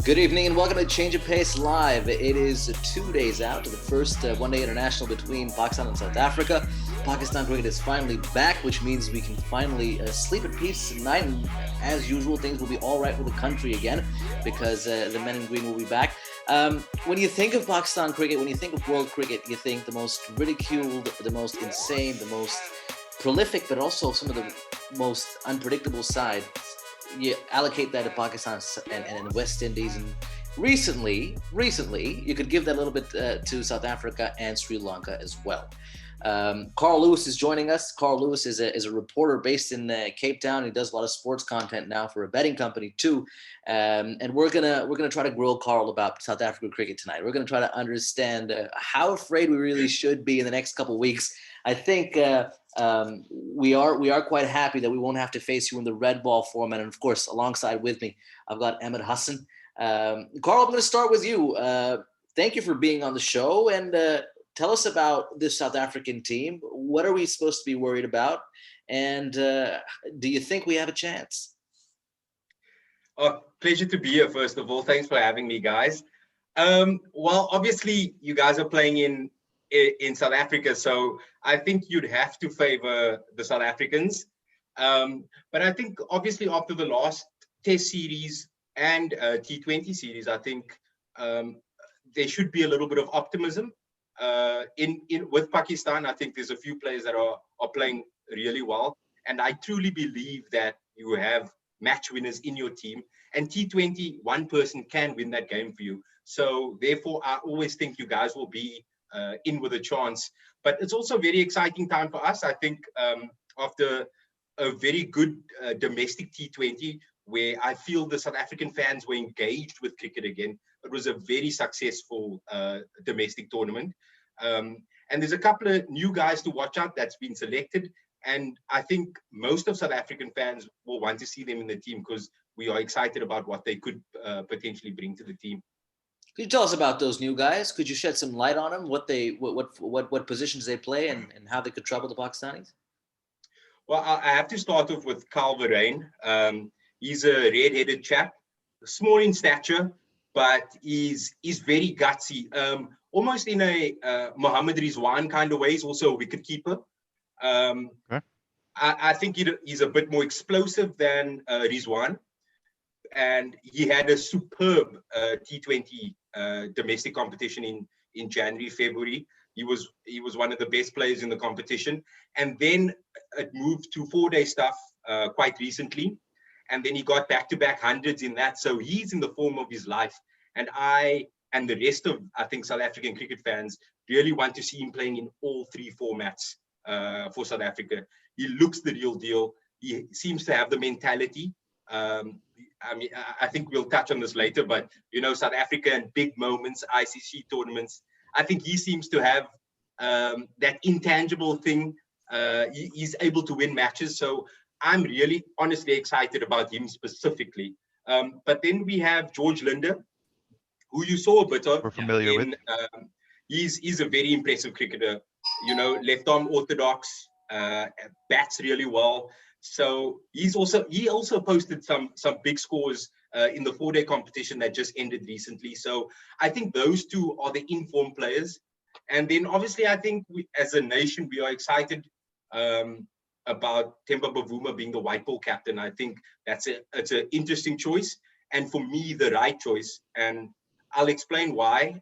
Good evening and welcome to Change of Pace Live. It is 2 days out to the first one-day international between Pakistan and South Africa. Pakistan cricket is finally back, which means we can finally sleep at peace tonight. And as usual, things will be all right with the country again because the men in green will be back. When you think of Pakistan cricket, when you think of world cricket, you think the most ridiculed, the most insane, the most prolific, but also some of the most unpredictable sides. You allocate that to Pakistan and West Indies, and recently, you could give that a little bit to South Africa and Sri Lanka as well. Carl Lewis is joining us. Carl Lewis is a reporter based in Cape Town. He does a lot of sports content now for a betting company too, and we're gonna try to grill Carl about South African cricket tonight. We're gonna try to understand how afraid we really should be in the next couple of weeks. I think we are quite happy that we won't have to face you in the red ball format. And of course, alongside with me, I've got Ahmed Hassan. Carl, I'm going to start with you. Thank you for being on the show, and tell us about this South African team. What are we supposed to be worried about? And do you think we have a chance? Oh, pleasure to be here, first of all. Thanks for having me, guys. Well, obviously, you guys are playing in South Africa, so I think you'd have to favor the South Africans. But I think, obviously, after the last Test series and T20 series, I think there should be a little bit of optimism in with Pakistan. I think there's a few players that are playing really well, and I truly believe that you have match winners in your team. And T20, one person can win that game for you. So therefore, I always think you guys will be in with a chance. But it's also a very exciting time for us. I think after a very good domestic T20, where I feel the South African fans were engaged with cricket again, it was a very successful domestic tournament. And there's a couple of new guys to watch out that's been selected. And I think most of South African fans will want to see them in the team because we are excited about what they could potentially bring to the team. Could you tell us about those new guys? Could you shed some light on them? What positions they play and how they could trouble the Pakistanis? Well, I have to start off with Kyle Verreynne. He's a red-headed chap, small in stature, but he's very gutsy. Almost in a Mohammad Rizwan kind of way. He's also a wicketkeeper. Okay. I think he's a bit more explosive than Rizwan. And he had a superb T20 domestic competition in January, February. He was one of the best players in the competition. And then it moved to 4-day stuff quite recently. And then he got back-to-back hundreds in that. So he's in the form of his life. And I and the rest of, I think, South African cricket fans really want to see him playing in all 3 formats for South Africa. He looks the real deal. He seems to have the mentality. I mean, I think we'll touch on this later, but, you know, South Africa and big moments, ICC tournaments, I think he seems to have that intangible thing. He's able to win matches. So I'm really honestly excited about him specifically. But then we have George Linder, who you saw a bit of. We're familiar with. He's a very impressive cricketer, you know, left arm orthodox, bats really well. So he also posted some big scores in the 4-day competition that just ended recently. So I think those two are the informed players. And then obviously I think we, as a nation, we are excited about Temba Bavuma being the white ball captain. I think it's an interesting choice, and for me the right choice. And I'll explain why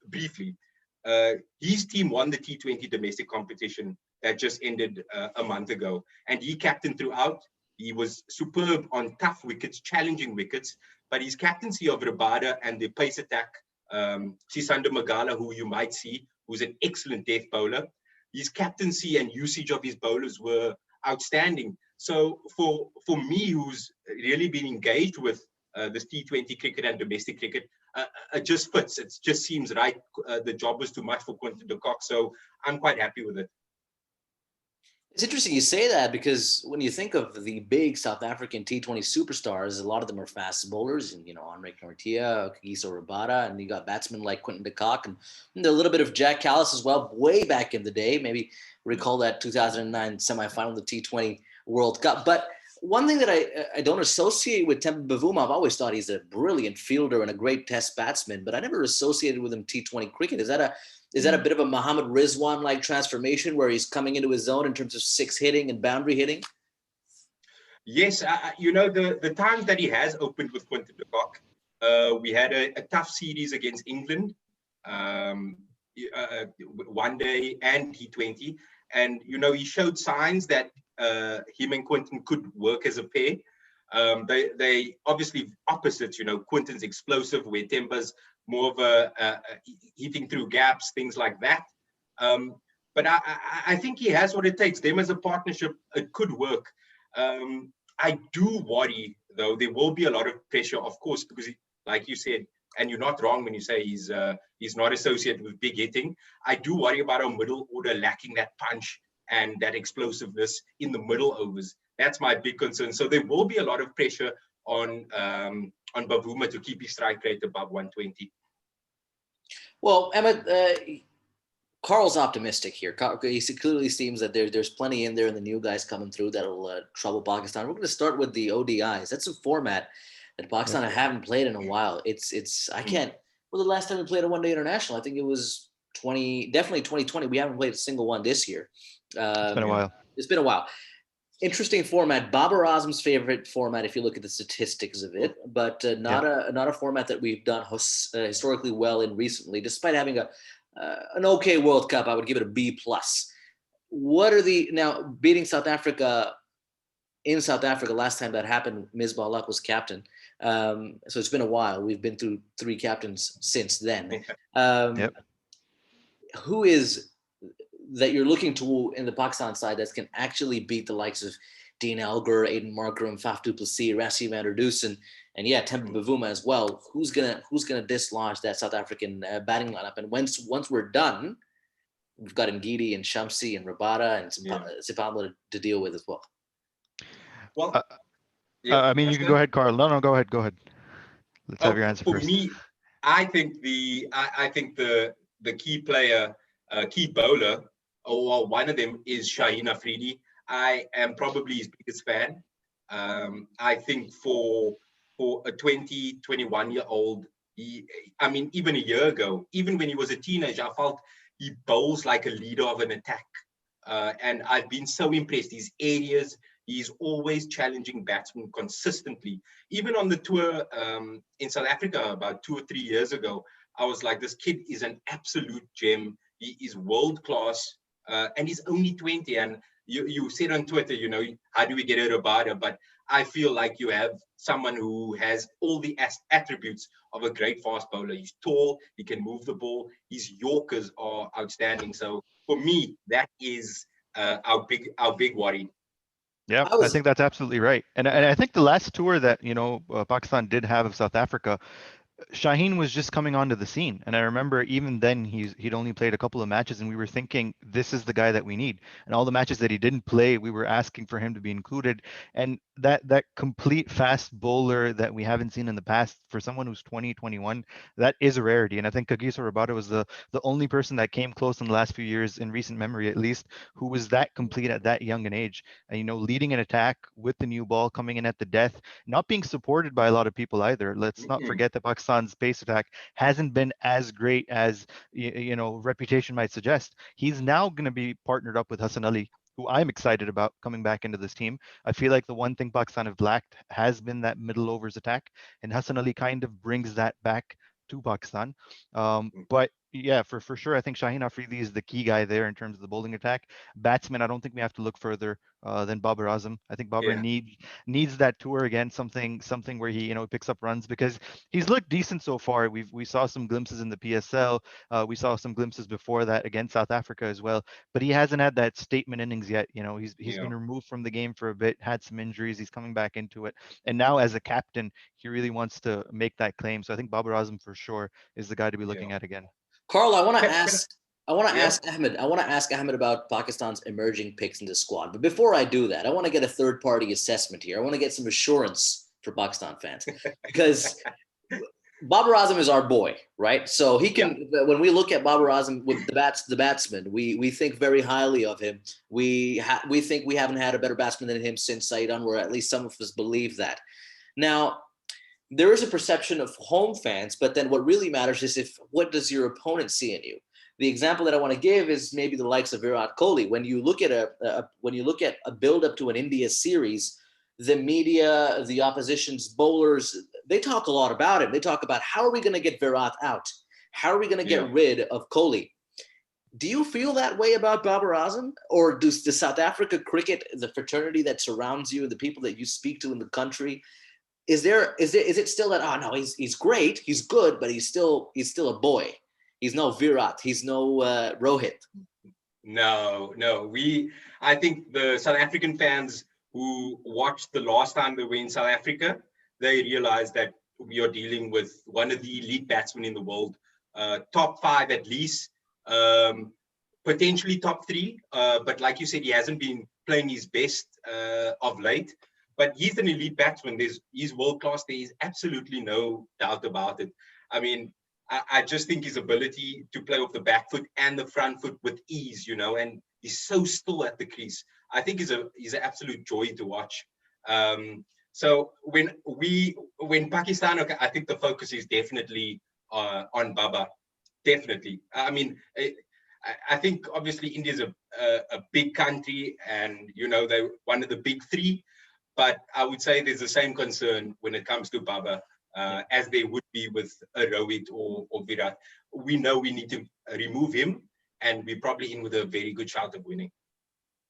briefly. His team won the T20 domestic competition that just ended a month ago, and he captained throughout. He was superb on tough wickets, challenging wickets, but his captaincy of Rabada and the pace attack, Sisanda Magala, who you might see, who's an excellent death bowler, his captaincy and usage of his bowlers were outstanding. So for me, who's really been engaged with this T20 cricket and domestic cricket, it just fits. It just seems right. The job was too much for Quinton de Kock, so I'm quite happy with it. It's interesting you say that because when you think of the big South African T20 superstars, a lot of them are fast bowlers, and Henrik Nortia, Kagiso Rabada, and you got batsmen like Quinton de Kock and a little bit of Jack Callis as well, way back in the day. Maybe recall that 2009 semifinal of the T20 World Cup. But one thing that I don't associate with Temba Bavuma, I've always thought he's a brilliant fielder and a great test batsman, but I never associated with him T20 cricket. Is that a bit of a Muhammad Rizwan like transformation where he's coming into his zone in terms of six hitting and boundary hitting? Yes, the times that he has opened with Quinton de Kock, we had a tough series against England, um, one day and T20, and he showed signs that him and Quinton could work as a pair. They obviously opposites. Quinton's explosive, where Temba's more of a hitting through gaps, things like that. But I think he has what it takes. Them as a partnership, it could work. I do worry, though, there will be a lot of pressure, of course, because, like you said, and you're not wrong when you say he's not associated with big hitting. I do worry about our middle order lacking that punch and that explosiveness in the middle overs. That's my big concern. So there will be a lot of pressure on Bavuma to keep his strike rate above 120. Well, Emmett, Carl's optimistic here. He clearly seems that there's plenty in there, and the new guys coming through that'll trouble Pakistan. We're going to start with the ODIs. That's a format that Pakistan haven't played in a while. I can't. Well, the last time we played a one-day international, I think it was definitely 2020. We haven't played a single one this year. It's been a while. It's been a while. Interesting format. Babar Azam's favorite format, if you look at the statistics of it, but not a format that we've done historically well in recently, despite having an okay World Cup. I would give it a B+. What are now beating South Africa in South Africa? Last time that happened, Misbah Luck was captain. So it's been a while. We've been through 3 captains since then. Who is that you're looking to in the Pakistan side that can actually beat the likes of Dean Elgar, Aiden Markram, Faf du Plessis, Rassie van der Duss, and Temba Bavuma as well? Who's gonna dislodge that South African batting lineup? And once we're done, we've got Ngidi and Shamsi and Rabada and Sipamla to deal with as well. Well, I mean, you can go ahead, Carl. No, go ahead. Let's have your answer for first. For me, I think the key player, key bowler, or one of them is Shaheen Afridi. I am probably his biggest fan. I think for a 20, 21-year-old, even a year ago, even when he was a teenager, I felt he bowls like a leader of an attack. And I've been so impressed. His areas, he's always challenging batsmen consistently. Even on the tour in South Africa about 2 or 3 years ago, I was like, this kid is an absolute gem. He is world-class, and he's only 20. And you said on Twitter, how do we get a Rabada? But I feel like you have someone who has all the attributes of a great fast bowler. He's tall, he can move the ball, his Yorkers are outstanding. So for me, that is our big worry. Yeah, I think that's absolutely right. And I think the last tour that, Pakistan did have of South Africa, Shaheen was just coming onto the scene, and I remember even then he'd only played a couple of matches, and we were thinking this is the guy that we need. And all the matches that he didn't play, we were asking for him to be included. And that complete fast bowler that we haven't seen in the past for someone who's 20, 21, that is a rarity. And I think Kagiso Rabada was the only person that came close in the last few years, in recent memory at least, who was that complete at that young an age. And leading an attack with the new ball, coming in at the death, not being supported by a lot of people either. Let's not forget that Pakistan's pace attack hasn't been as great as reputation might suggest. He's now going to be partnered up with Hassan Ali, who I'm excited about coming back into this team. I feel like the one thing Pakistan have lacked has been that middle overs attack, and Hassan Ali kind of brings that back to Pakistan. But yeah, for sure, I think Shaheen Afridi is the key guy there in terms of the bowling attack. Batsman, I don't think we have to look further than Babar Azam. I think Babar needs that tour again, something where he picks up runs, because he's looked decent so far. We saw some glimpses in the PSL. We saw some glimpses before that against South Africa as well, but he hasn't had that statement innings yet. He's been removed from the game for a bit, had some injuries. He's coming back into it, and now as a captain, he really wants to make that claim. So I think Babar Azam for sure is the guy to be looking at again. Carl, I want to ask I want to Yeah. ask Ahmed. I want to ask Ahmed about Pakistan's emerging picks in the squad. But before I do that, I want to get a third-party assessment here. I want to get some assurance for Pakistan fans because Babar Azam is our boy, right? So he can. Yeah. When we look at Babar Azam with the batsman, we think very highly of him. We think we haven't had a better batsman than him since Saeed Anwar. At least some of us believe that. Now, there is a perception of home fans, but then what really matters is what does your opponent see in you? The example that I want to give is maybe the likes of Virat Kohli. When you look at a build up to an India series, the media, the opposition's bowlers, they talk a lot about it. They talk about how are we going to get Virat out? How are we going to get rid of Kohli? Do you feel that way about Babar Azam? Or does the South Africa cricket, the fraternity that surrounds you and the people that you speak to in the country, is it still that, oh no, he's great, he's good, but he's still a boy. He's no Virat, he's no Rohit. No. I think the South African fans who watched the last time they were in South Africa, they realized that we are dealing with one of the elite batsmen in the world, top 5 at least, potentially top 3. But like you said, he hasn't been playing his best of late. But he's an elite batsman. He's world class. There is absolutely no doubt about it. I mean, I just think his ability to play off the back foot and the front foot with ease, and he's so still at the crease. I think he's an absolute joy to watch. So when Pakistan, I think the focus is definitely on Baba. Definitely. I mean, I think obviously India's a big country, and they're one of the big 3. But I would say there's the same concern when it comes to Baba as there would be with a Rohit or Virat. We know we need to remove him, and we're probably in with a very good shot of winning.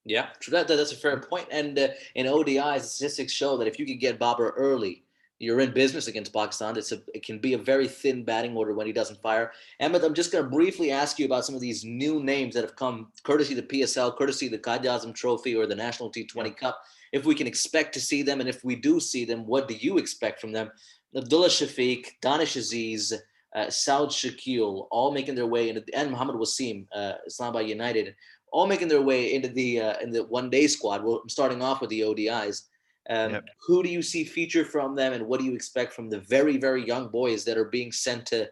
Yeah, true. That's a fair point. And in ODIs, statistics show that if you can get Babar early, you're in business against Pakistan. It can be a very thin batting order when he doesn't fire. Ahmed, I'm just going to briefly ask you about some of these new names that have come courtesy the PSL, courtesy the Qaid Azam Trophy or the National T20 Cup. If we can expect to see them, and if we do see them, what do you expect from them? Abdullah Shafiq, Danish Aziz, Saud Shakil, all making their way into, and Muhammad Wasim, Islamabad United, all making their way into the in the one-day squad. Well, starting off with the ODIs. Who do you see feature from them, and what do you expect from the very, very young boys that are being sent to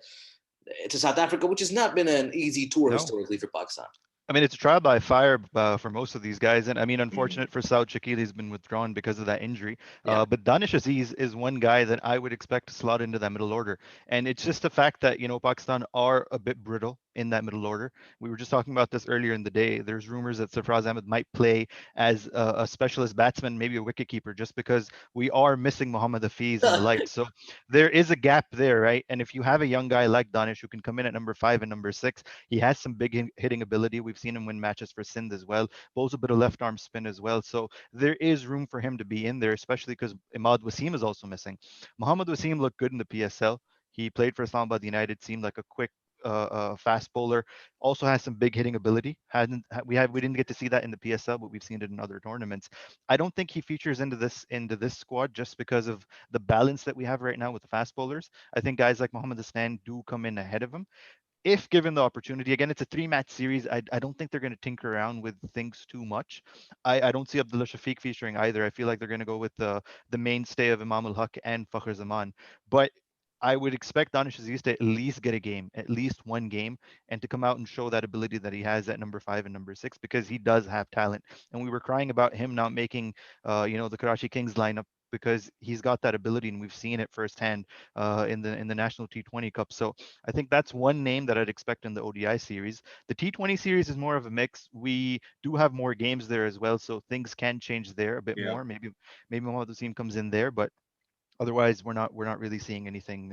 South Africa, which has not been an easy tour historically for Pakistan? I mean, it's a trial by fire for most of these guys. And I mean, unfortunate for Saud Shakil, he's been withdrawn because of that injury. But Danish Aziz is one guy that I would expect to slot into that middle order. And it's just the fact that, Pakistan are a bit brittle in that middle order. We were just talking about this earlier in the day. There's rumors that Sarfraz Ahmed might play as a specialist batsman, maybe a wicketkeeper, just because we are missing Mohammad Hafiz and the like. So there is a gap there, right? And if you have a young guy like Danish who can come in at number 5 and number 6, he has some big hitting ability. We've seen him win matches for Sindh as well. Bowls a bit of left arm spin as well. So there is room for him to be in there, especially because Imad Wasim is also missing. Mohammad Wasim looked good in the PSL. He played for Islamabad United, seemed like a quick fast bowler. Also has some big hitting ability. We didn't get to see that in the PSL, but we've seen it in other tournaments. I don't think he features into this squad just because of the balance that we have right now with the fast bowlers. I think guys like Mohammad Hasnan do come in ahead of him if given the opportunity. Again, it's a 3-match series. I don't think they're going to tinker around with things too much. I don't see Abdullah Shafiq featuring either. I feel like they're going to go with the mainstay of Imam ul-Haq and Fakhr Zaman. But I would expect Danish Aziz to at least get a game, at least one game, and to come out and show that ability that he has at number 5 and number 6, because he does have talent. And we were crying about him not making, the Karachi Kings lineup, because he's got that ability, and we've seen it firsthand in the National T20 Cup. So I think that's one name that I'd expect in the ODI series. The T20 series is more of a mix. We do have more games there as well, so things can change there a bit more. Maybe Mohammad Wasim comes in there, but otherwise we're not really seeing anything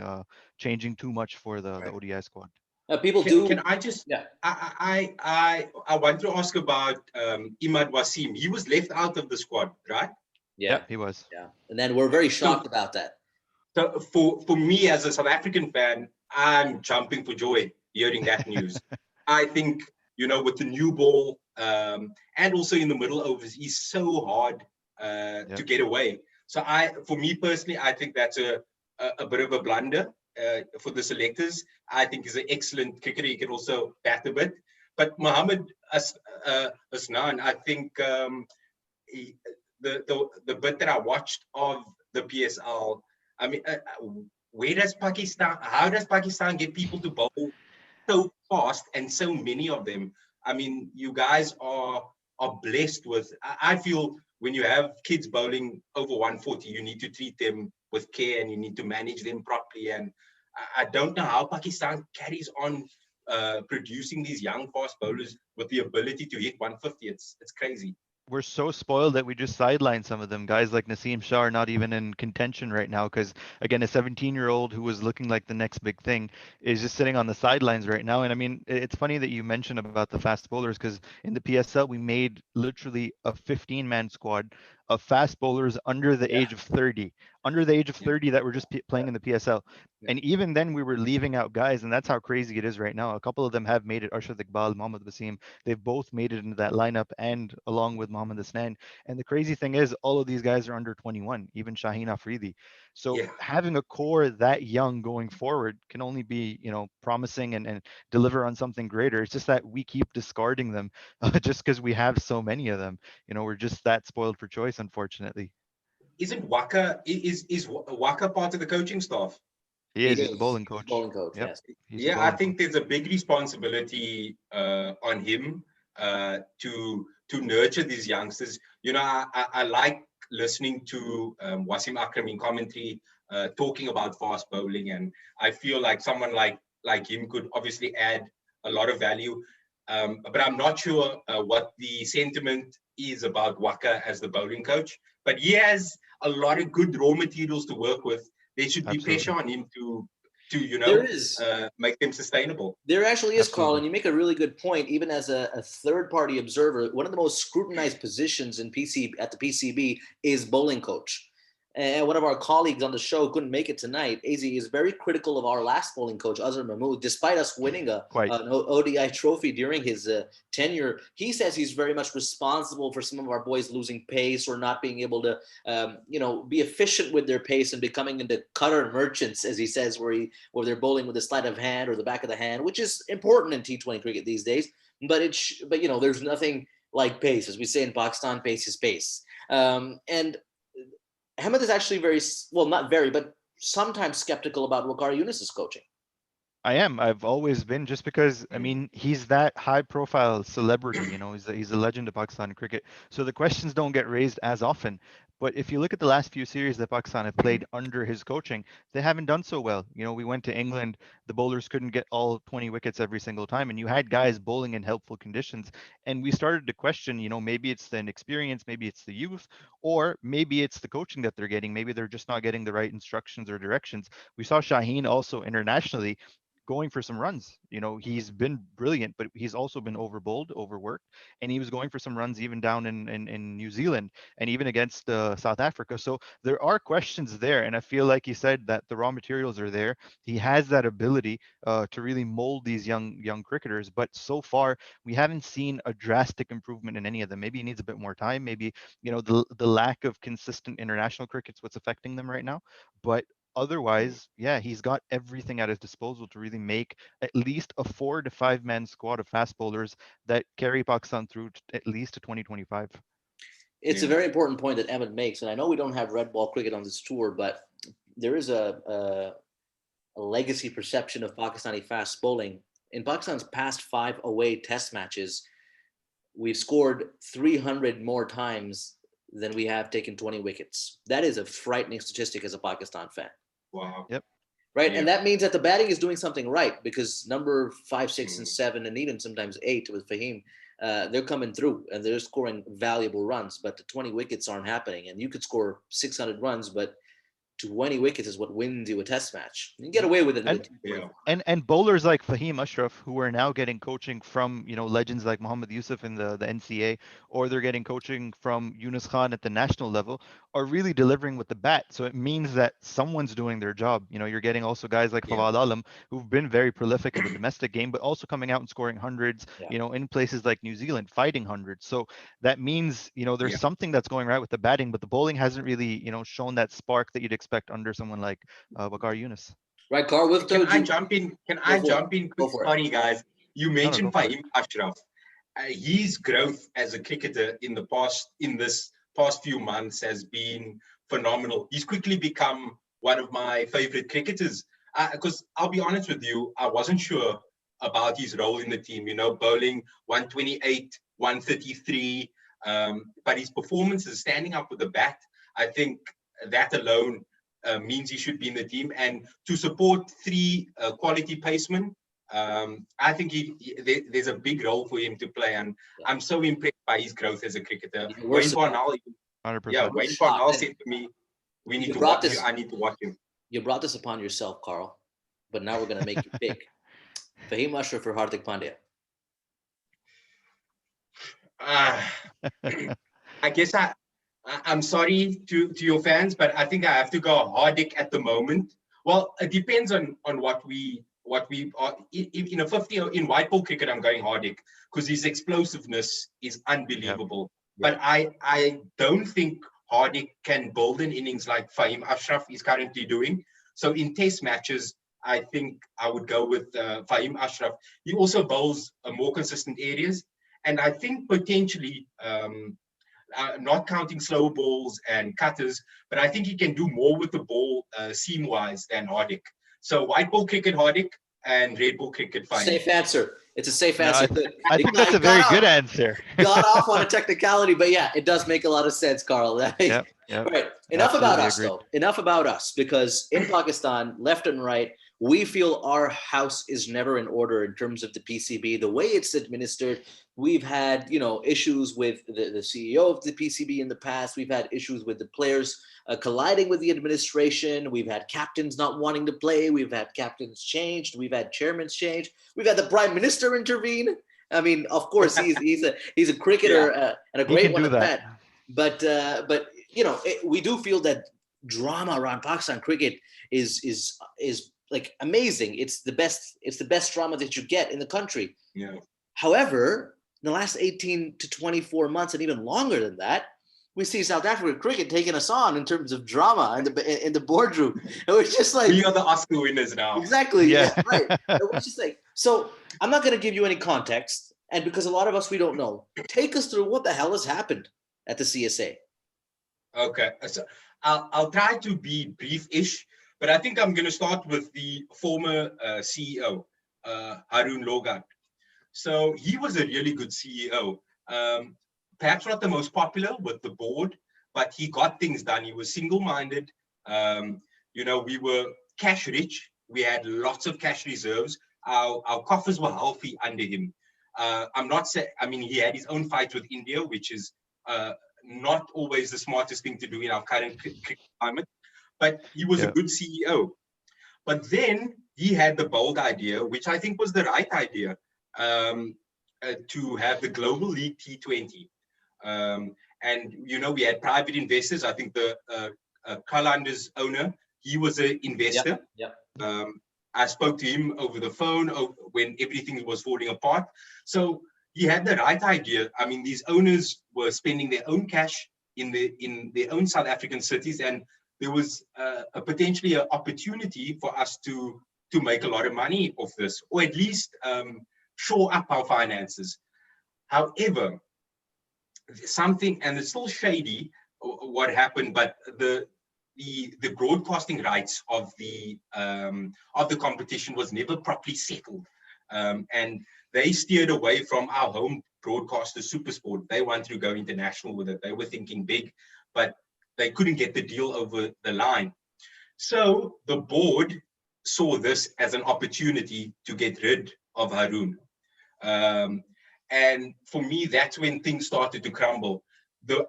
changing too much for the ODI squad. Can I just? Yeah. I want to ask about Imad Wasim. He was left out of the squad, right? Yeah, he was. Yeah, and then we're very shocked about that. So for me as a South African fan, I'm jumping for joy hearing that news. I think, with the new ball and also in the middle overs, he's so hard to get away. So for me personally, I think that's a bit of a blunder for the selectors. I think he's an excellent cricketer. He can also bat a bit. But Mohammed Asnan, I think he, the bit that I watched of the PSL, I mean, where does Pakistan? How does Pakistan get people to bowl so fast and so many of them? I mean, you guys are blessed with. I feel when you have kids bowling over 140, you need to treat them with care and you need to manage them properly. And I don't know how Pakistan carries on producing these young fast bowlers with the ability to hit 150. It's crazy. We're so spoiled that we just sideline some of them. Guys like Naseem Shah are not even in contention right now because, again, a 17-year-old who was looking like the next big thing is just sitting on the sidelines right now. And I mean, it's funny that you mentioned about the fast bowlers because in the PSL, we made literally a 15-man squad of fast bowlers under the Yeah, age of 30, under the age of yeah, 30 that were just playing yeah, in the PSL. yeah. And even then, we were leaving out guys, and that's how crazy it is right now. A couple of them have made it. Arshad Iqbal, Mohammad Wasim, they've both made it into that lineup, and along with Mohammad Asnan. And the crazy thing is, all of these guys are under 21, even Shaheen Afridi. So Yeah. having a core that young going forward can only be, promising and deliver on something greater. It's just that we keep discarding them just because we have so many of them. We're just that spoiled for choice, unfortunately. Isn't Waka is Waka part of the coaching staff? He It is. He's the is. bowling He's a coach. bowling coach. Yep. Yes. He's the Yeah, I bowling think coach. there's a big responsibility on him to nurture these youngsters. I like listening to Wasim Akram in commentary talking about fast bowling, and I feel like someone like him could obviously add a lot of value. But I'm not sure what the sentiment is about Waka as the bowling coach. But he has a lot of good raw materials to work with. There should be pressure Absolutely. on him to There is. make them sustainable. There actually is, Carl, Absolutely. and you make a really good point. Even as a third-party observer, one of the most scrutinized positions in PC at the PCB is bowling coach. And one of our colleagues on the show couldn't make it tonight. AZ is very critical of our last bowling coach, Azhar Mahmood, despite us winning Quite. an ODI trophy during his tenure. He says he's very much responsible for some of our boys losing pace or not being able to, be efficient with their pace and becoming into cutter merchants, as he says, where they're bowling with the sleight of hand or the back of the hand, which is important in T20 cricket these days. But there's nothing like pace, as we say in Pakistan. Pace is pace. And Ahmed is actually not very, but sometimes skeptical about Waqar Yunus's coaching. I am. I've always been, just because I Mm. mean he's that high profile celebrity. He's a legend of Pakistan cricket. So the questions don't get raised as often. But if you look at the last few series that Pakistan have played under his coaching, they haven't done so well. We went to England, the bowlers couldn't get all 20 wickets every single time, and you had guys bowling in helpful conditions. And we started to question, maybe it's the inexperience, maybe it's the youth, or maybe it's the coaching that they're getting. Maybe they're just not getting the right instructions or directions. We saw Shaheen also internationally going for some runs. He's been brilliant, but he's also been overbowled, overworked, and he was going for some runs even down in New Zealand and even against South Africa. So there are questions there, and I feel like you said that the raw materials are there. He has that ability to really mold these young cricketers, but so far we haven't seen a drastic improvement in any of them. Maybe he needs a bit more time. Maybe the lack of consistent international cricket's what's affecting them right now, but otherwise, yeah, he's got everything at his disposal to really make at least a 4 to 5 man squad of fast bowlers that carry Pakistan through at least to 2025. It's a Yeah, very important point that Ahmed makes, and I know we don't have red ball cricket on this tour, but there is a legacy perception of Pakistani fast bowling. In Pakistan's past 5 away Test matches, we've scored 300 more times than we have taken 20 wickets. That is a frightening statistic as a Pakistan fan. wow. Yep. Right. Yeah. And that means that the batting is doing something right, because number 5, 6, and Mm. 7, and even sometimes 8 with Fahim, they're coming through and they're scoring valuable runs, but the 20 wickets aren't happening. And you could score 600 runs, but 20 wickets is what wins you a Test match. You can get Yep. away with it in the And T20 Yeah. and bowlers like Fahim Ashraf, who are now getting coaching from legends like Muhammad Yusuf in the NCA, or they're getting coaching from Yunus Khan at the national level, are really delivering with the bat. So it means that someone's doing their job. You're getting also guys like Yeah. Fawad Alam, who've been very prolific in the domestic game, but also coming out and scoring hundreds. Yeah. In places like New Zealand, fighting hundreds. So that means there's Yeah. something that's going right with the batting, but the bowling hasn't really shown that spark that you'd expect under someone like Waqar Yunus. Right, Carl, we've Can told I you. jump in? Can Go I for it. jump in Go quick? for it. Sorry, guys. You No, no, mentioned go for it. Fahim Ashraf. His growth as a cricketer in this past few months has been phenomenal. He's quickly become one of my favorite cricketers. Because I'll be honest with you, I wasn't sure about his role in the team. You know, bowling 128, 133, but his performance is standing up with the bat. I think that alone means he should be in the team. And to support three quality pacemen, I think there's a big role for him to play, and I'm so impressed by his growth as a cricketer. Wayne Parnell, 100%. Wayne Parnell said to me, "We need to watch him. I need to watch him." You brought this upon yourself, Carl, but now we're going to make you pick Fahim Ashraf or Hardik Pandya. I guess I'm sorry to your fans, but I think I have to go Hardik at the moment. Well, it depends on what we are in a 50 in white ball cricket. I'm going Hardik because his explosiveness is unbelievable. Yep. But I don't think Hardik can build an innings like Fahim Ashraf is currently doing. So in test matches, I think I would go with Fahim Ashraf. He also bowls more consistent areas, and I think potentially. Not counting slow balls and cutters, but I think he can do more with the ball seam-wise than Hardik. So white ball cricket Hardik and red ball cricket Fahim. Safe answer. It's a safe answer. I think that's a very good answer. Got off on a technicality, but yeah, it does make a lot of sense, Carl. Yep. Right. Enough about us, though. Enough about us, because in Pakistan, left and right, we feel our house is never in order in terms of the PCB, the way it's administered. We've had, issues with the CEO of the PCB in the past. We've had issues with the players colliding with the administration. We've had captains not wanting to play. We've had captains changed. We've had chairmen changed. We've had the prime minister intervene. I mean, of course, he's a cricketer and a great one at that. But we do feel that drama around Pakistan cricket is like amazing. It's the best drama that you get in the country. Yeah. However, in the last 18 to 24 months and even longer than that, we see South African cricket taking us on in terms of drama in the boardroom. And we're just like, we are the Oscar winners now. Exactly. Yeah, right. And we're just like, so I'm not going to give you any context, and because a lot of us we don't know, take us through what the hell has happened at the CSA. Okay, so I'll try to be brief-ish, but I think I'm going to start with the former CEO, Haroon Logart. So he was a really good CEO. Perhaps not the most popular with the board, but he got things done. He was single-minded. We were cash rich. We had lots of cash reserves. Our coffers were healthy under him. I'm not saying, he had his own fight with India, which is not always the smartest thing to do in our current climate, but he was a good CEO. But then he had the bold idea, which I think was the right idea, to have the Global League T20. And, we had private investors. I think the Kalander's owner, he was an investor. Yep. I spoke to him over the phone when everything was falling apart. So he had the right idea. These owners were spending their own cash in their own South African cities, and there was potentially an opportunity for us to make a lot of money off this, or at least shore up our finances. However, something, and it's still shady what happened, but the broadcasting rights of the competition was never properly settled, and they steered away from our home broadcaster, SuperSport. They wanted to go international with it. They were thinking big, but they couldn't get the deal over the line. So the board saw this as an opportunity to get rid of Haroon. And for me, that's when things started to crumble.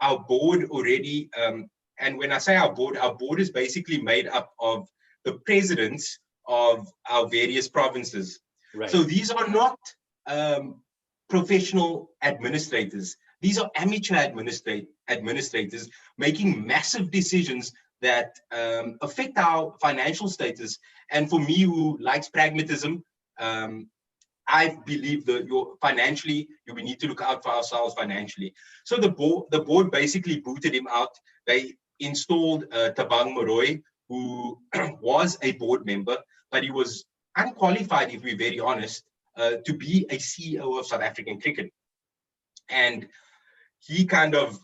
Our board already, and when I say our board is basically made up of the presidents of our various provinces. Right. So these are not professional administrators. These are amateur administrators making massive decisions that affect our financial status. And for me, who likes pragmatism, I believe that we need to look out for ourselves financially. So the board basically booted him out. They installed Tabang Moroy, who was a board member, but he was unqualified, if we're very honest. to be a CEO of South African cricket. And he kind of,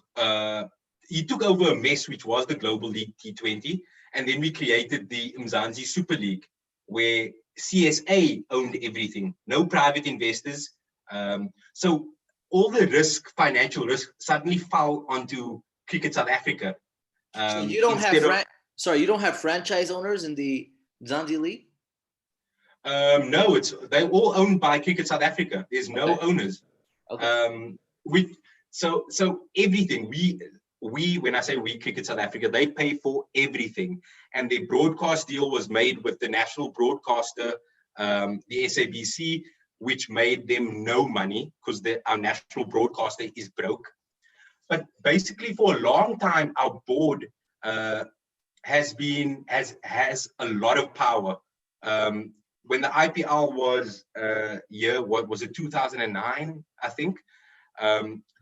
he took over a mess, which was the Global League T20. And then we created the Mzansi Super League, where CSA owned everything, no private investors. So all the risk, financial risk, suddenly fell onto Cricket South Africa. So you don't have you don't have franchise owners in the Mzansi League? No, they're all owned by Cricket South Africa. There's no owners. Okay. So everything we when I say we, Cricket South Africa, they pay for everything, and the broadcast deal was made with the national broadcaster, the SABC, which made them no money because our national broadcaster is broke. But basically, for a long time, our board has a lot of power. When the IPL was what was it, 2009, I think,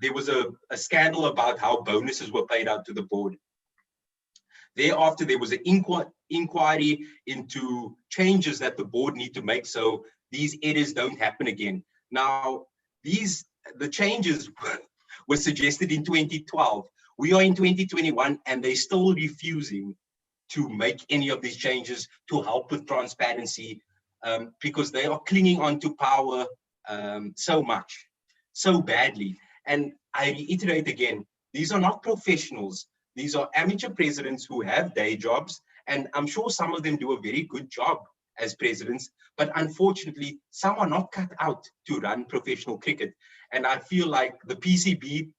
there was a scandal about how bonuses were paid out to the board. Thereafter, there was an inquiry into changes that the board need to make so these errors don't happen again. Now, the changes were suggested in 2012. We are in 2021, and they're still refusing to make any of these changes to help with transparency, because they are clinging on to power so much, so badly. And I reiterate again, these are not professionals. These are amateur presidents who have day jobs, and I'm sure some of them do a very good job as presidents, but unfortunately, some are not cut out to run professional cricket. And I feel like the PCB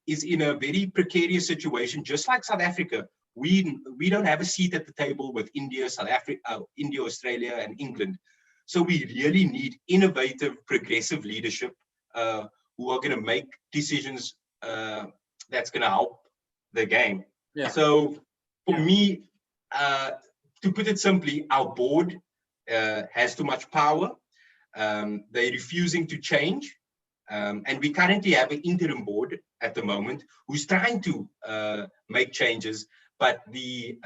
is in a very precarious situation, just like South Africa. We don't have a seat at the table with India, South Africa, India, Australia, and England. So we really need innovative, progressive leadership who are going to make decisions that's going to help the game. Yeah. So for me, to put it simply, our board has too much power. They're refusing to change. And we currently have an interim board at the moment who's trying to make changes, but the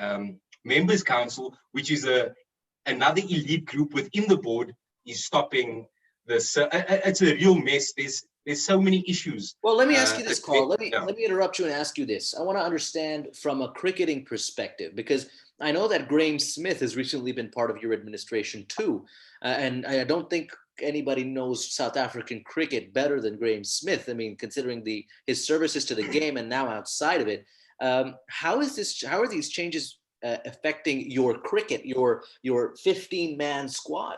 members council, which is another elite group within the board, is stopping this. It's a real mess. There's so many issues. Well, let me ask you this, Carl. Let me interrupt you and ask you this. I want to understand from a cricketing perspective, because I know that Graeme Smith has recently been part of your administration too, and I don't think anybody knows South African cricket better than Graeme Smith. I mean, considering his services to the game and now outside of it, how are these changes affecting your cricket, your 15-man squad?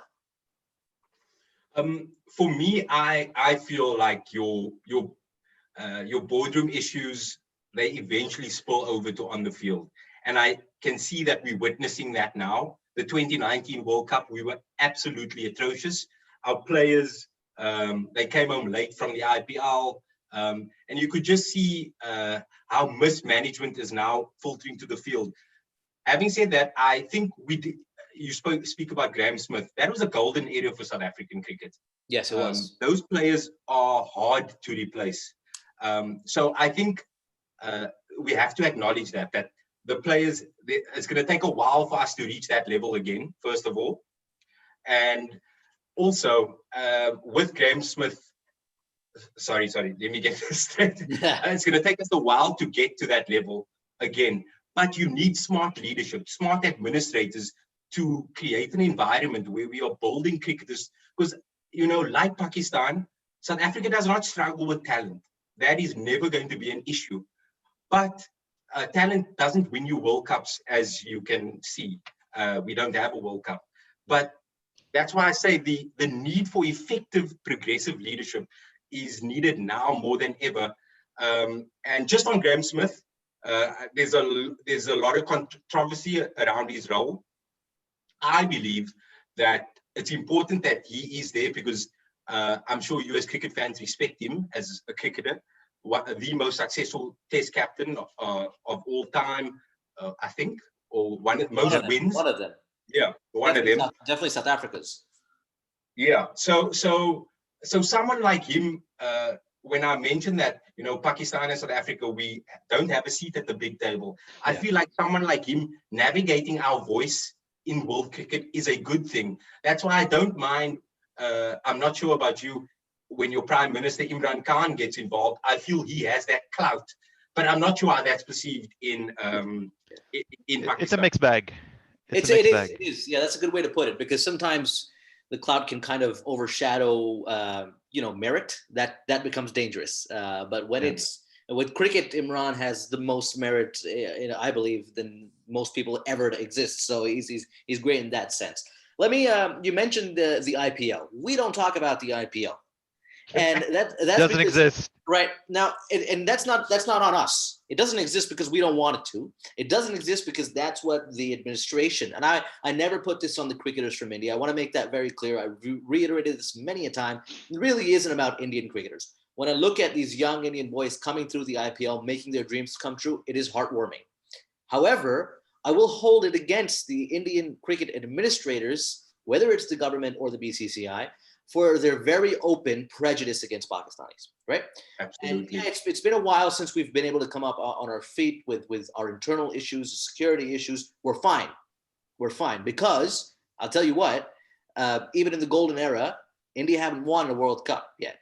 For me, I feel like your boardroom issues, they eventually spill over to on the field, and I can see that we're witnessing that now. The 2019 World Cup, we were absolutely atrocious. Our players, they came home late from the IPL, and you could just see how mismanagement is now filtering to the field. Having said that, I think you speak about Graeme Smith. That was a golden era for South African cricket. Yes, it was. Those players are hard to replace. So I think we have to acknowledge that the players, it's going to take a while for us to reach that level again, first of all. And also, with Graeme Smith, sorry, let me get this straight. It's going to take us a while to get to that level again. But you need smart leadership, smart administrators to create an environment where we are building cricketers. Because, like Pakistan, South Africa does not struggle with talent. That is never going to be an issue. But talent doesn't win you World Cups, as you can see. We don't have a World Cup. But that's why I say the need for effective progressive leadership is needed now more than ever. And just on Graeme Smith, there's a lot of controversy around his role. I believe that it's important that he is there because I'm sure you as cricket fans respect him as a cricketer, the most successful Test captain of all time, I think, or most wins. One of them. Yeah, one of them. Definitely South Africa's. Yeah. So someone like him, when I mentioned that, Pakistan and South Africa, we don't have a seat at the big table. I feel like someone like him navigating our voice in world cricket is a good thing. That's why I don't mind I'm not sure about you. When your Prime Minister Imran Khan gets involved, I feel he has that clout, but I'm not sure how that's perceived in Pakistan. It's a mixed bag. It is. Yeah, that's a good way to put it, because sometimes the cloud can kind of overshadow, merit. That becomes dangerous. But when it's with cricket, Imran has the most merit, I believe, than most people ever to exist. So he's great in that sense. Let me. You mentioned the IPL. We don't talk about the IPL, and that's doesn't exist right now, and that's not on us. It doesn't exist because we don't want it to. It doesn't exist because that's what the administration, and I never put this on the cricketers from India. I want to make that very clear. I reiterated this many a time. It really isn't about Indian cricketers. When I look at these young Indian boys coming through the IPL, making their dreams come true, it is heartwarming. However, I will hold it against the Indian cricket administrators, whether it's the government or the BCCI, for their very open prejudice against Pakistanis, right? Absolutely. And it's been a while since we've been able to come up on our feet with our internal issues, security issues. We're fine because I'll tell you what, even in the golden era, India haven't won a World Cup yet.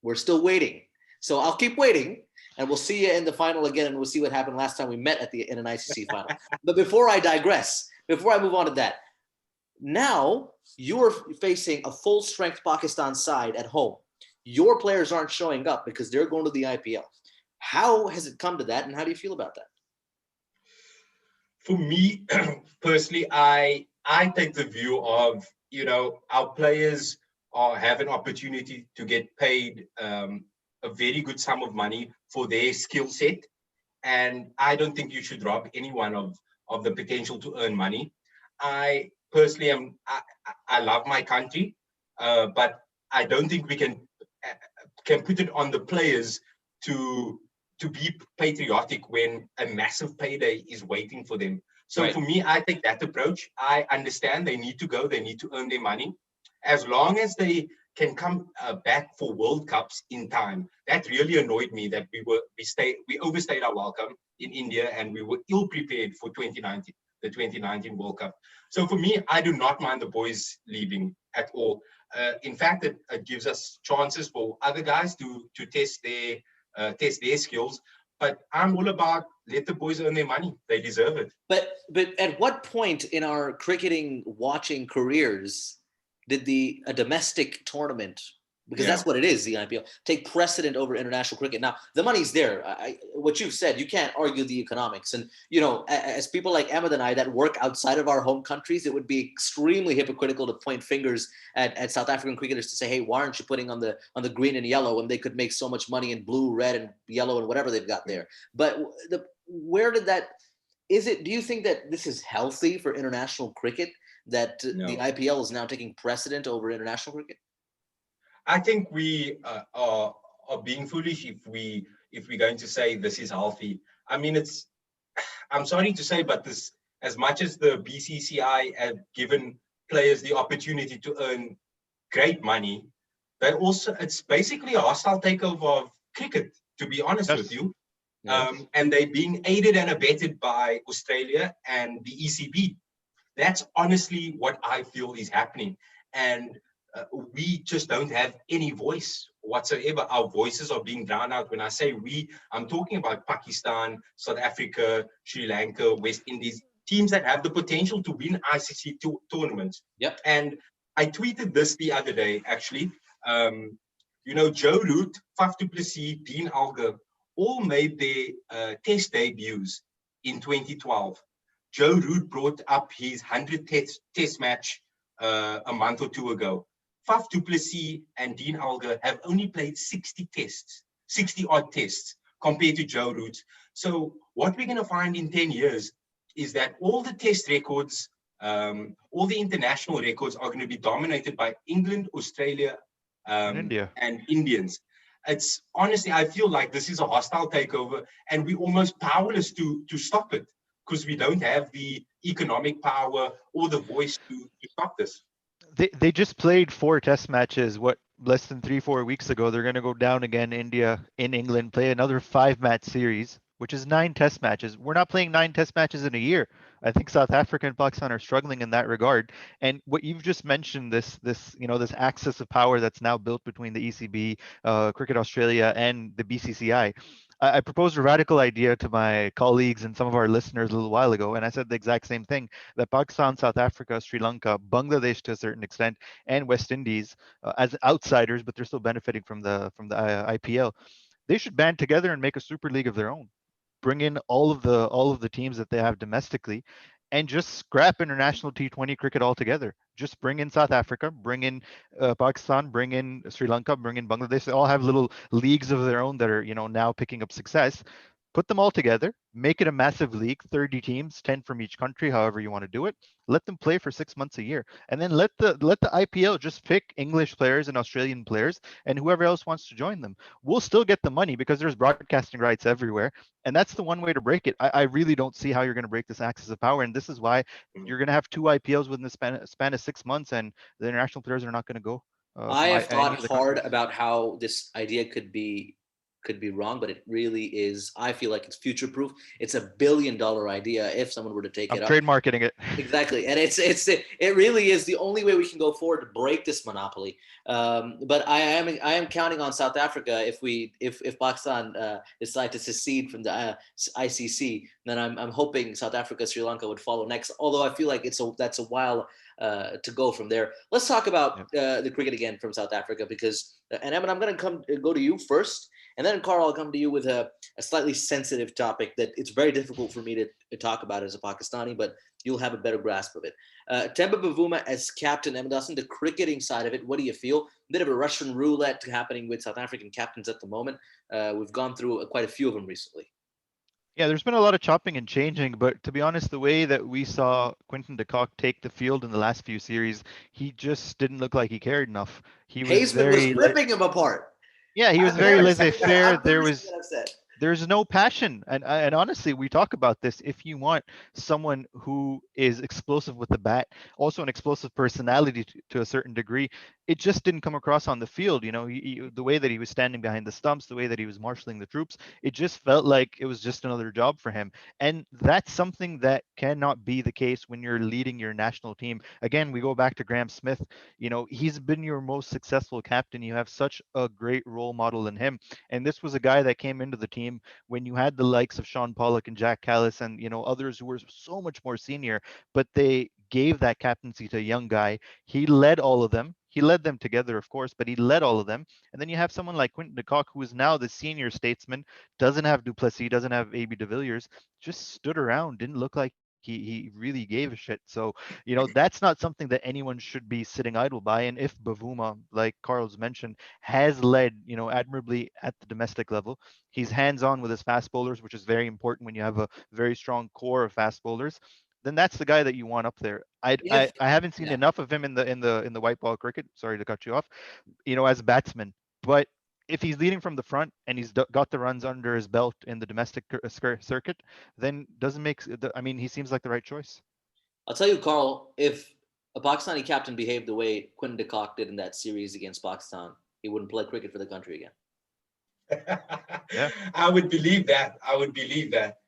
We're still waiting. So I'll keep waiting, and we'll see you in the final again, and we'll see what happened last time we met in an ICC final. But before I digress, before I move on to that, now you're facing a full-strength Pakistan side at home. Your players aren't showing up because they're going to the IPL. How has it come to that, and how do you feel about that? For me, personally, I take the view of, our players have an opportunity to get paid a very good sum of money for their skill set. And I don't think you should rob anyone of the potential to earn money. I personally I love my country, but I don't think we can put it on the players to be patriotic when a massive payday is waiting for them. So right. For me, I take that approach. I understand they need to go, they need to earn their money. As long as they can come back for World Cups in time. That really annoyed me that we overstayed our welcome in India, and we were ill prepared for the 2019 World Cup. So for me, I do not mind the boys leaving at all. In fact, it gives us chances for other guys to test their skills. But I'm all about let the boys earn their money. They deserve it. But at what point in our cricketing watching careers did a domestic tournament, because that's what it is, the IPL, take precedent over international cricket? Now, the money's there. What you've said, you can't argue the economics. And, as people like Ahmed and I that work outside of our home countries, it would be extremely hypocritical to point fingers at South African cricketers to say, hey, why aren't you putting on the green and yellow when they could make so much money in blue, red, and yellow and whatever they've got there? But where did that, do you think that this is healthy for international cricket, that the IPL is now taking precedent over international cricket? I think we are being foolish if we're going to say this is healthy. I mean, I'm sorry to say, but this, as much as the BCCI have given players the opportunity to earn great money, it's basically a hostile takeover of cricket, to be honest with you. And they're being aided and abetted by Australia and the ECB. That's honestly what I feel is happening. And we just don't have any voice whatsoever. Our voices are being drowned out. When I say we, I'm talking about Pakistan, South Africa, Sri Lanka, West Indies, teams that have the potential to win ICC tournaments. Yep. And I tweeted this the other day, actually. Joe Root, Faf du Plessis, Dean Alger, all made their test debuts in 2012. Joe Root brought up his 100th test match a month or two ago. Faf du Plessis and Dean Alger have only played 60 odd tests compared to Joe Root. So what we're going to find in 10 years is that all the test records, all the international records are going to be dominated by England, Australia, and Indians. It's honestly, I feel like this is a hostile takeover, and we're almost powerless to stop it, because we don't have the economic power or the voice to stop this. They just played 4 test matches, less than 3-4 weeks ago. They're going to go down again, India in England, play another 5-match series which is 9 test matches. We're not playing 9 test matches in a year. I think South Africa and Pakistan are struggling in that regard. And what you've just mentioned, this axis of power that's now built between the ECB, Cricket Australia, and the BCCI. I proposed a radical idea to my colleagues and some of our listeners a little while ago, and I said the exact same thing, that Pakistan, South Africa, Sri Lanka, Bangladesh to a certain extent, and West Indies as outsiders, but they're still benefiting from the IPL. They should band together and make a super league of their own. Bring in all of the teams that they have domestically, and just scrap international T20 cricket altogether. Just bring in South Africa, bring in Pakistan, bring in Sri Lanka, bring in Bangladesh. They all have little leagues of their own that are now picking up success. Put them all together, make it a massive league, 30 teams, 10 from each country, however you want to do it. Let them play for 6 months a year, and then let the IPL just pick English players and Australian players and whoever else wants to join them. We'll still get the money because there's broadcasting rights everywhere, and that's the one way to break it. I really don't see how you're going to break this axis of power, and this is why you're going to have 2 IPLs within the span of 6 months, and the international players are not going to go I from have any thought of the hard countries. about how this idea could be wrong, but it really is. I feel like it's future proof. It's $1 billion idea if someone were to take I'm it up. trademarketing it. Exactly, and it really is the only way we can go forward to break this monopoly. But I am counting on South Africa if Pakistan decide to secede from the ICC, then I'm hoping South Africa, Sri Lanka would follow next. Although I feel like that's a while to go from there. Let's talk about Yep. the cricket again from South Africa because and Emin, I'm going to go to you first, and then Carl, I'll come to you with a slightly sensitive topic that it's very difficult for me to talk about as a Pakistani, but you'll have a better grasp of it. Temba Bavuma as captain, Emin Dawson, the cricketing side of it, what do you feel? A bit of a Russian roulette happening with South African captains at the moment. We've gone through quite a few of them recently. Yeah, there's been a lot of chopping and changing, but to be honest, the way that we saw Quinton de Kock take the field in the last few series, he just didn't look like he cared enough. He was Haseman was very, ripping him apart. yeah, he was I've very never said that. laissez-faire. I've never said that. I've said. There's no passion, and honestly, we talk about this. If you want someone who is explosive with the bat, also an explosive personality to a certain degree, it just didn't come across on the field. The way that he was standing behind the stumps, the way that he was marshaling the troops, it just felt like it was just another job for him. And that's something that cannot be the case when you're leading your national team. Again, we go back to Graham Smith. He's been your most successful captain. You have such a great role model in him, and this was a guy that came into the team when you had the likes of Sean Pollock and Jack Callis and others who were so much more senior, but they gave that captaincy to a young guy. He led all of them. He led them together, of course, but he led all of them. And then you have someone like Quinton de Kock, who is now the senior statesman, doesn't have Duplessis, doesn't have AB de Villiers, just stood around, didn't look like he really gave a shit. So, that's not something that anyone should be sitting idle by. And if Bavuma, like Carl's mentioned, has led, admirably at the domestic level, he's hands-on with his fast bowlers, which is very important when you have a very strong core of fast bowlers. Then that's the guy that you want up there. I If I, I haven't seen yeah, enough of him in the white ball cricket. Sorry to cut you off. As a batsman, but if he's leading from the front and he's got the runs under his belt in the domestic circuit, then doesn't make. I mean, he seems like the right choice. I'll tell you, Carl, if a Pakistani captain behaved the way Quinton de Kock did in that series against Pakistan, he wouldn't play cricket for the country again. Yeah. I would believe that. I would believe that.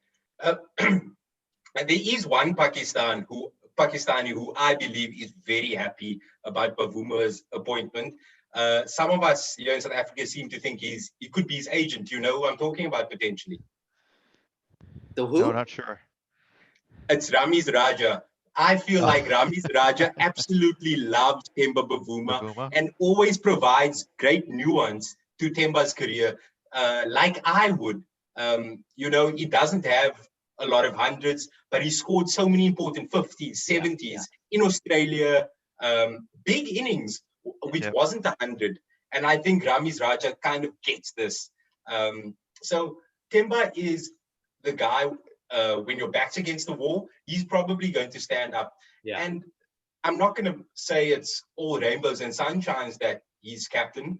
And there is one Pakistani who I believe is very happy about Bavuma's appointment. Some of us here in South Africa seem to think he could be his agent. You know who I'm talking about potentially? The No, who? not sure. It's Ramiz Raja. I feel like Ramiz Raja absolutely loves Temba Bavuma Bavuma. and always provides great nuance to Temba's career, like I would. He doesn't have a lot of hundreds, but he scored so many important 50s, 70s in Australia, big innings, which wasn't 100. And I think Ramiz Raja kind of gets this. So Temba is the guy, when your back's against the wall, he's probably going to stand up. Yeah. And I'm not going to say it's all rainbows and sunshines that he's captain.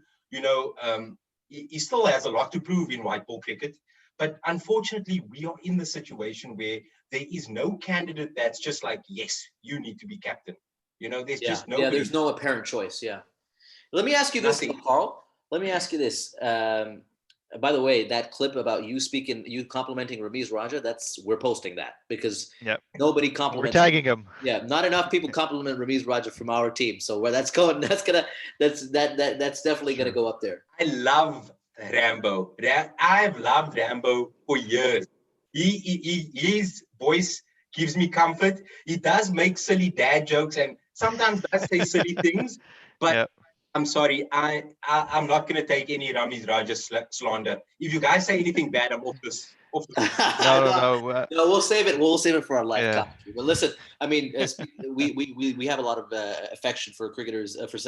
He still has a lot to prove in white ball cricket. But unfortunately, we are in the situation where there is no candidate that's just like, yes, you need to be captain. There's just nobody. Yeah, there's no apparent choice. Yeah. Let me ask you this, Carl. Let me ask you this. By the way, that clip about you complimenting Ramiz Raja, we're posting that because Yep. nobody We're compliments. tagging him. Yeah, not enough people compliment Ramiz Raja from our team. So where that's going, that's definitely gonna go up there. I love Rambo. I've loved Rambo for years. His voice gives me comfort. He does make silly dad jokes and sometimes does say silly things, but Yep. I'm sorry, I'm not going to take any Ramiz Raja slander. If you guys say anything bad, I'm off this. No. No, we'll save it. We'll save it for our live Yeah. commentary. But listen, I mean, we have a lot of affection for cricketers, for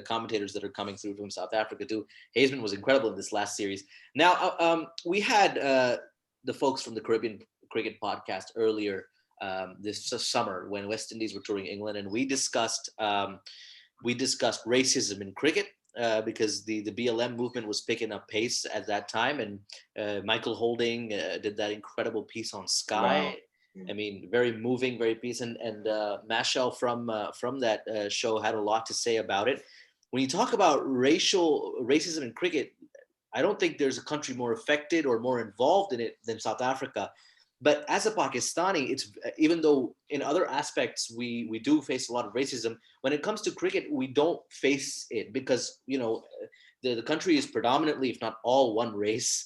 commentators that are coming through from South Africa too. Hazeman was incredible in this last series. Now, we had the folks from the Caribbean Cricket Podcast earlier this summer when West Indies were touring England, and we discussed racism in cricket. Because the BLM movement was picking up pace at that time, and Michael Holding did that incredible piece on Sky. Wow. I mean, very moving, very piece, and Mashal from that show had a lot to say about it. When you talk about racism in cricket, I don't think there's a country more affected or more involved in it than South Africa. But as a Pakistani, it's even though in other aspects we do face a lot of racism, when it comes to cricket, we don't face it because, you know, the country is predominantly, if not all, one race.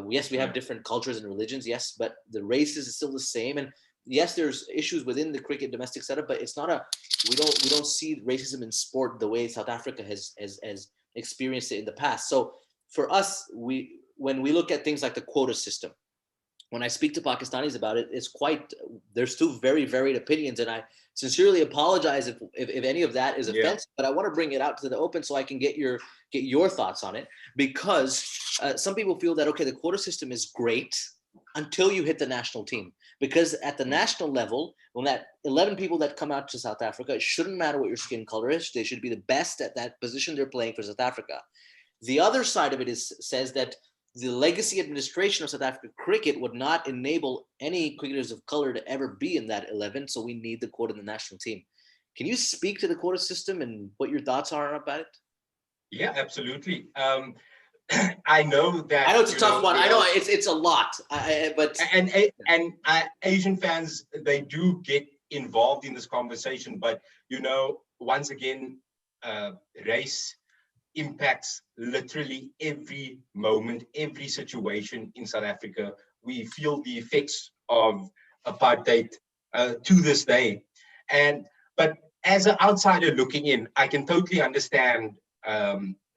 Yes, we have different cultures and religions, yes, but the race is still the same. And yes, there's issues within the cricket domestic setup, but it's not we don't see racism in sport the way South Africa has experienced it in the past. So for us, when we look at things like the quota system, when I speak to Pakistanis about it, there's two very varied opinions, and I sincerely apologize if any of that is offensive, but I want to bring it out to the open so I can get your thoughts on it, because some people feel that, okay, the quota system is great until you hit the national team, because at the national level, when that 11 people that come out to South Africa, it shouldn't matter what your skin color is, they should be the best at that position they're playing for South Africa. The other side of it says that the legacy administration of South African cricket would not enable any cricketers of color to ever be in that 11, so we need the quota in the national team. Can you speak to the quota system and what your thoughts are about it? Yeah, absolutely. I know that. I know it's a tough one. I know it's a lot, but Asian fans, they do get involved in this conversation, but once again, race impacts literally every moment, every situation in South Africa. We feel the effects of apartheid to this day. But as an outsider looking in, I can totally understand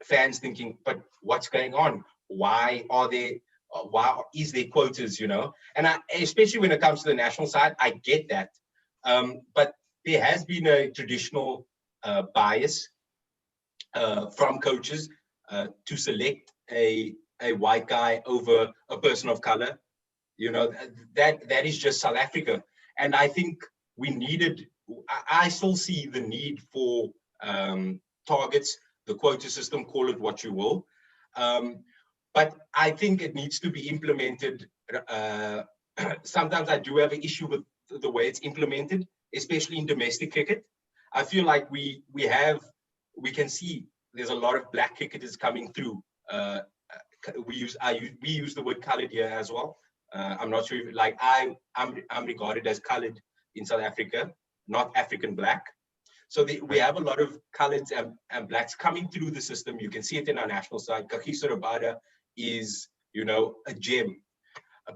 fans thinking, but what's going on? Why is there quotas, And especially when it comes to the national side, I get that. But there has been a traditional bias from coaches to select a white guy over a person of color. That is just South Africa. And I think I still see the need for targets, the quota system, call it what you will. But I think it needs to be implemented. Sometimes I do have an issue with the way it's implemented, especially in domestic cricket. I feel like we can see there's a lot of black cricketers coming through. We use the word colored here as well. I'm not sure if I'm regarded as colored in South Africa, not African black. So we have a lot of coloreds and blacks coming through the system. You can see it in our national side. Kagiso Rabada is, a gem.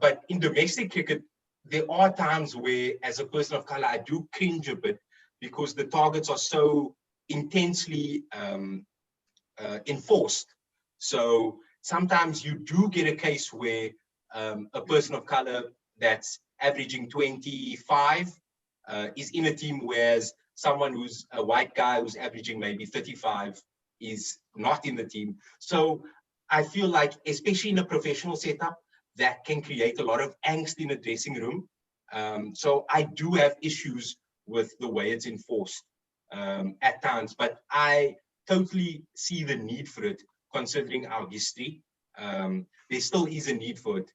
But in domestic cricket, there are times where, as a person of color, I do cringe a bit because the targets are so intensely enforced. So sometimes you do get a case where a person of color that's averaging 25 is in a team, whereas someone who's a white guy who's averaging maybe 35 is not in the team. So I feel like, especially in a professional setup, that can create a lot of angst in a dressing room. So I do have issues with the way it's enforced at times, but I totally see the need for it, considering our history. There still is a need for it.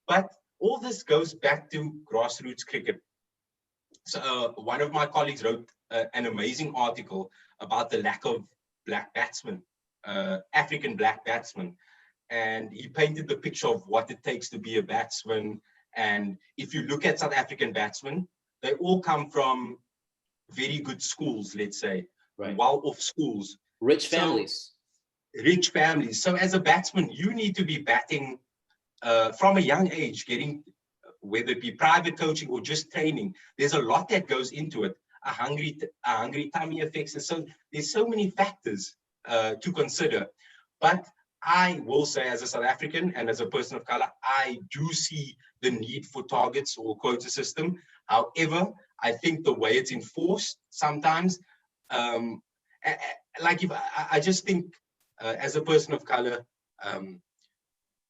But all this goes back to grassroots cricket. So one of my colleagues wrote an amazing article about the lack of black batsmen, African black batsmen. and he painted the picture of what it takes to be a batsman. And if you look at South African batsmen, they all come from very good schools, let's say, Right. well-off schools. Rich families. Rich families. So as a batsman, you need to be batting from a young age, getting, whether it be private coaching or just training. There's a lot that goes into it. A hungry tummy affects. And so there's so many factors to consider. But I will say, as a South African and as a person of color, I do see the need for targets or quota system. However, I think the way it's enforced sometimes, like if I just think as a person of color,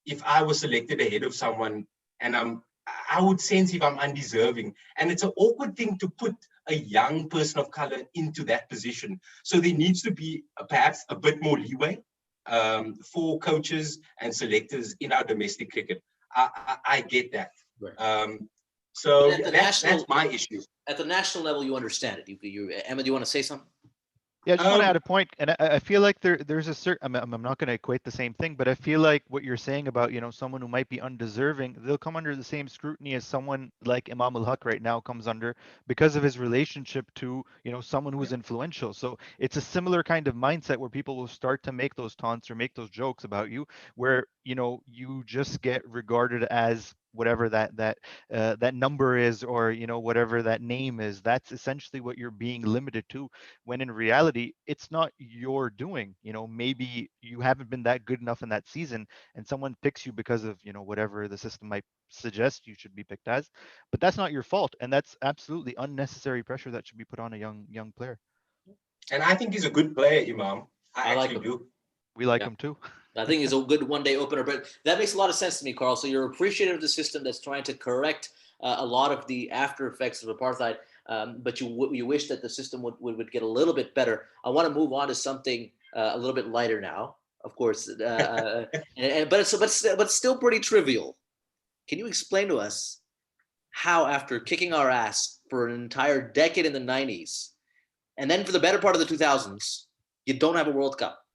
if I was selected ahead of someone and I would sense if I'm undeserving. And it's an awkward thing to put a young person of color into that position. So there needs to be perhaps a bit more leeway for coaches and selectors in our domestic cricket. I get that. Right. So that's my issue. At the national level, you understand it. Emma, do you want to say something? Yeah, I just want to add a point, and I feel like there's a certain. I'm not going to equate the same thing, but I feel like what you're saying about someone who might be undeserving, they'll come under the same scrutiny as someone like Imam Ul Haq right now comes under because of his relationship to someone who's influential. So it's a similar kind of mindset where people will start to make those taunts or make those jokes about you, where you just get regarded as whatever that number is, or whatever that name is. That's essentially what you're being limited to, when in reality it's not your doing. Maybe you haven't been that good enough in that season and someone picks you because of whatever the system might suggest you should be picked as, but that's not your fault, and that's absolutely unnecessary pressure that should be put on a young player. And I think he's a good player, Imam. I like actually him. do. We like him too. I think he's a good one-day opener, but that makes a lot of sense to me, Carl. So you're appreciative of the system that's trying to correct a lot of the after effects of apartheid, but you wish that the system would get a little bit better. I want to move on to something a little bit lighter now, of course, but still pretty trivial. Can you explain to us how, after kicking our ass for an entire decade in the 90s, and then for the better part of the 2000s, you don't have a World Cup?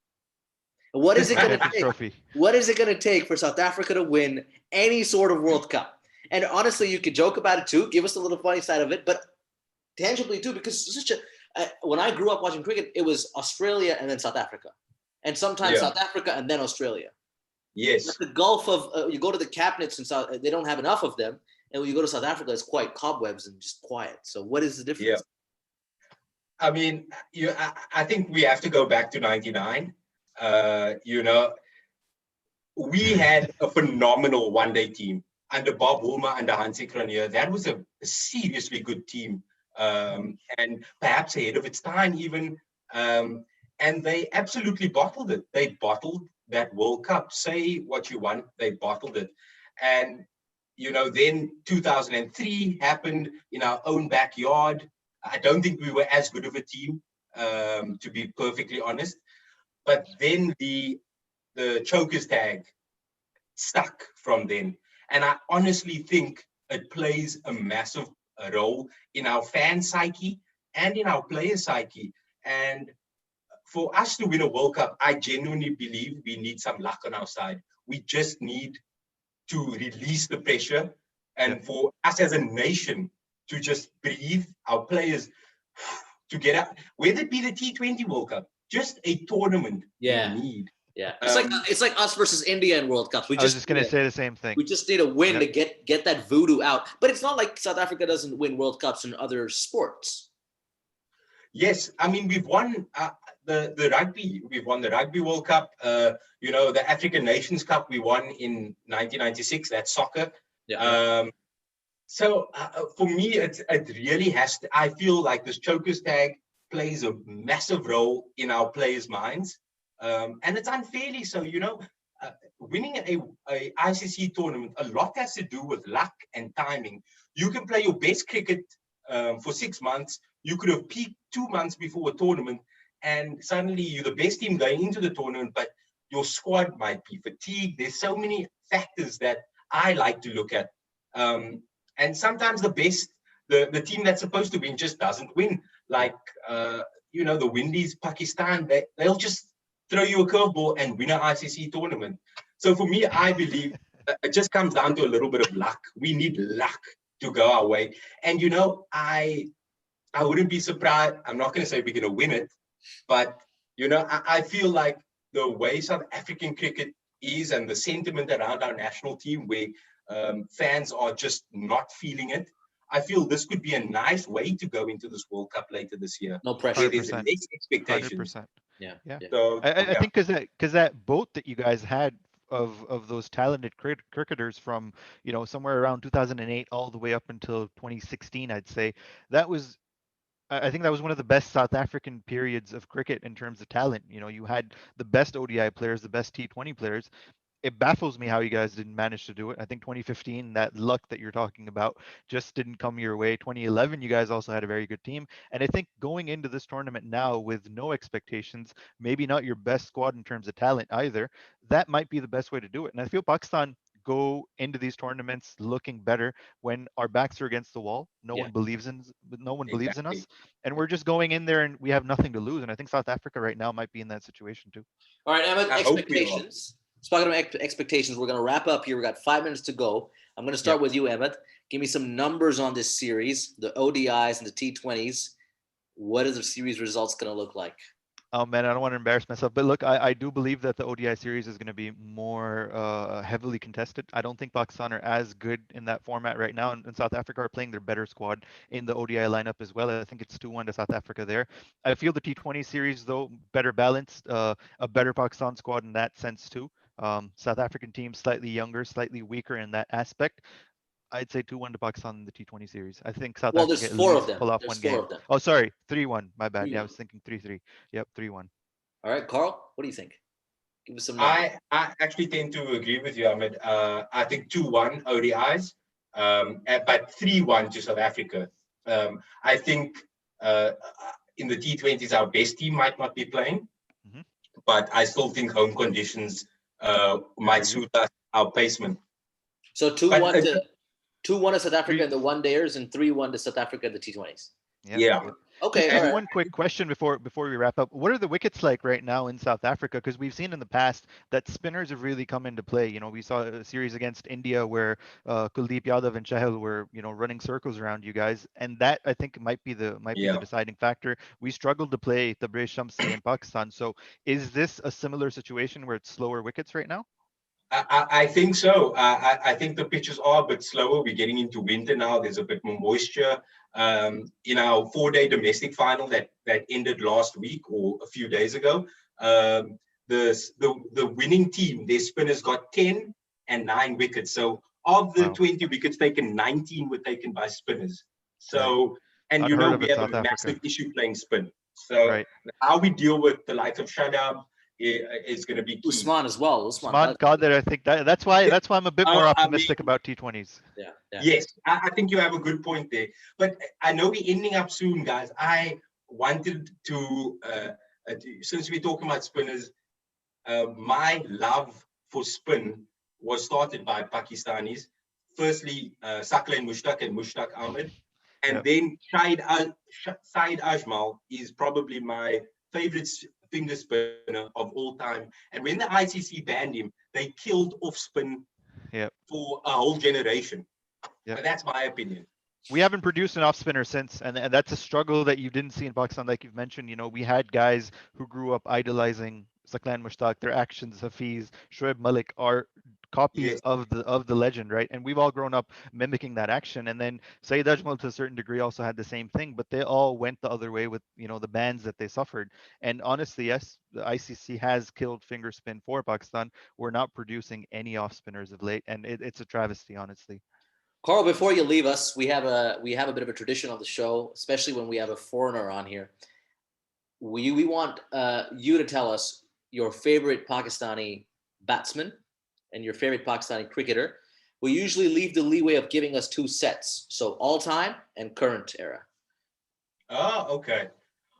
What is it going to take? What is it going to take for South Africa to win any sort of World Cup? And honestly, you could joke about it too, give us a little funny side of it, but tangibly too, because when I grew up watching cricket, it was Australia and then South Africa, and sometimes South Africa and then Australia. Yes. But the gulf of you go to the cabinets and they don't have enough of them, and when you go to South Africa, it's quite cobwebs and just quiet. So what is the difference? Yeah. I mean, I think we have to go back to '99. We had a phenomenal one-day team under Bob Woolmer, under Hansie Cronje. That was a seriously good team, and perhaps ahead of its time even. And they absolutely bottled it. They bottled that World Cup. Say what you want, they bottled it. And, then 2003 happened in our own backyard. I don't think we were as good of a team, to be perfectly honest. But then the chokers tag stuck from then. And I honestly think it plays a massive role in our fan psyche and in our player psyche. And for us to win a World Cup, I genuinely believe we need some luck on our side. We just need to release the pressure, and for us as a nation to just breathe, our players to get out, whether it be the T20 World Cup, just a tournament we need. Yeah, it's like us versus India in World Cups. I was just going to say the same thing. We just need a win to get that voodoo out. But it's not like South Africa doesn't win World Cups in other sports. Yes, I mean, we've won the rugby. We've won the Rugby World Cup. The African Nations Cup we won in 1996. That's soccer. Yeah. So for me, it really has to. I feel like this chokers tag plays a massive role in our players' minds, and it's unfairly so. Winning a ICC tournament, a lot has to do with luck and timing. You can play your best cricket for 6 months. You could have peaked 2 months before a tournament, and suddenly you're the best team going into the tournament, but your squad might be fatigued. There's so many factors that I like to look at. And sometimes the team that's supposed to win just doesn't win. Like, the Windies, Pakistan, they'll just throw you a curveball and win an ICC tournament. So for me, I believe it just comes down to a little bit of luck. We need luck to go our way. And, you know, I wouldn't be surprised. I'm not going to say we're going to win it, but, you know, I feel like the way South African cricket is and the sentiment around our national team where fans are just not feeling it. I feel this could be a nice way to go into this World Cup later this year. No pressure. Where there's 100%. less expectations. 100%. Yeah. Yeah. So I yeah. think because that boat that you guys had of those talented cricketers from, you know, somewhere around 2008 all the way up until 2016, I'd say that was. I think that was one of the best South African periods of cricket in terms of talent. You know, you had the best ODI players, the best T20 players. It baffles me how you guys didn't manage to do it. I think 2015, that luck that you're talking about just didn't come your way. 2011, you guys also had a very good team. And I think going into this tournament now with no expectations, maybe not your best squad in terms of talent either, that might be the best way to do it. And I feel Pakistan go into these tournaments looking better when our backs are against the wall. Yeah. No one believes in Exactly. us, and we're just going in there and we have nothing to lose. And I think South Africa right now might be in that situation too. All right, Emma, I hope we are. expectations. Speaking of expectations, we're going to wrap up here. We got 5 minutes to go. I'm going to start with you, Emmett. Give me some numbers on this series, the ODIs and the T20s. What is the series results going to look like? Oh man, I don't want to embarrass myself, but look, I do believe that the ODI series is going to be more heavily contested. I don't think Pakistan are as good in that format right now, and South Africa are playing their better squad in the ODI lineup as well. I think it's 2-1 to South Africa there. I feel the T20 series though better balanced, a better Pakistan squad in that sense too. South African team slightly younger, slightly weaker in that aspect. I'd say 2-1 to Pakistan in the T20 series. I think South Well, Africa there's at four of least them. pull off There's one four game. of them. Oh, sorry, 3-1. My bad. Yeah, I 3-1. was thinking 3-3. Yep, 3-1. All right, Carl, what do you think? Give us some numbers. I actually tend to agree with you, Ahmed. I think 2-1 ODIs, but 3-1 to South Africa. I think in the T20s, our best team might not be playing, but I still think home conditions might suit us, our placement. So 2-1 to South Africa in the one-dayers and 3-1 to South Africa in the T20s. Yeah. Okay. Just all right. one quick question before we wrap up. What are the wickets like right now in South Africa? Because we've seen in the past that spinners have really come into play. You know, we saw a series against India where Kuldeep Yadav and Chahal were, you know, running circles around you guys, and that I think might be the deciding factor. We struggled to play Tabriz Shamsi in Pakistan. So is this a similar situation where it's slower wickets right now? I think so. I think the pitches are a bit slower. We're getting into winter now. There's a bit more moisture. In our 4-day domestic final that ended last week or a few days ago, the winning team, their spinners got 10 and 9 wickets. So of the 20 wickets taken, 19 were taken by spinners. So, and Unheard you know, of we it, have a South massive Africa. issue playing spin. So how we deal with the likes of Shadab is going to be key. Usman as well. Usman Qadir, I think that's why I'm a bit more optimistic about T20s. Yeah. Yes, I think you have a good point there. But I know we're ending up soon, guys. I wanted to, since we're talking about spinners, my love for spin was started by Pakistanis. Firstly, Saqlain Mushtaq and Mushtaq Ahmed. And then Saeed Ajmal is probably my favorite finger spinner of all time. And when the ICC banned him, they killed off spin for a whole generation. But that's my opinion. We haven't produced an off spinner since, and that's a struggle that you didn't see in Pakistan, like you've mentioned. You know, we had guys who grew up idolizing Saqlain Mushtaq. Their actions, Hafiz, Shoaib Malik, are copies of the legend, right? And we've all grown up mimicking that action. And then Saeed Ajmal, to a certain degree, also had the same thing, but they all went the other way with, you know, the bans that they suffered. And honestly, yes, the ICC has killed finger spin for Pakistan. We're not producing any off spinners of late, and it's a travesty, honestly. Carl, before you leave us, we have a bit of a tradition on the show, especially when we have a foreigner on here. We want you to tell us your favorite Pakistani batsman and your favorite Pakistani cricketer. We usually leave the leeway of giving us 2 sets, so all time and current era. Oh, okay.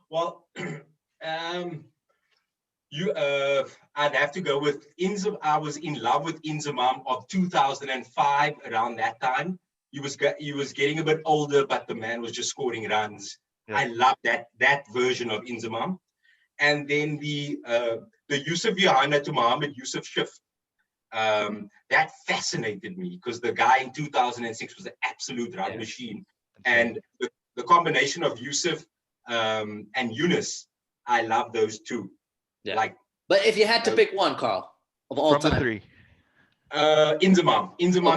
Well, I'd have to go with Inzamam. I was in love with Inzamam of 2005. Around that time, he was getting a bit older, but the man was just scoring runs. Yeah. I love that version of Inzamam. And then the Yusuf Johanna to Mohammed Yusuf Shift. That fascinated me because the guy in 2006 was an absolute run machine. And the combination of Yusuf and Yunus, I love those two. Yeah. But if you had to pick one, Carl, of all time. From the three. Inzamam,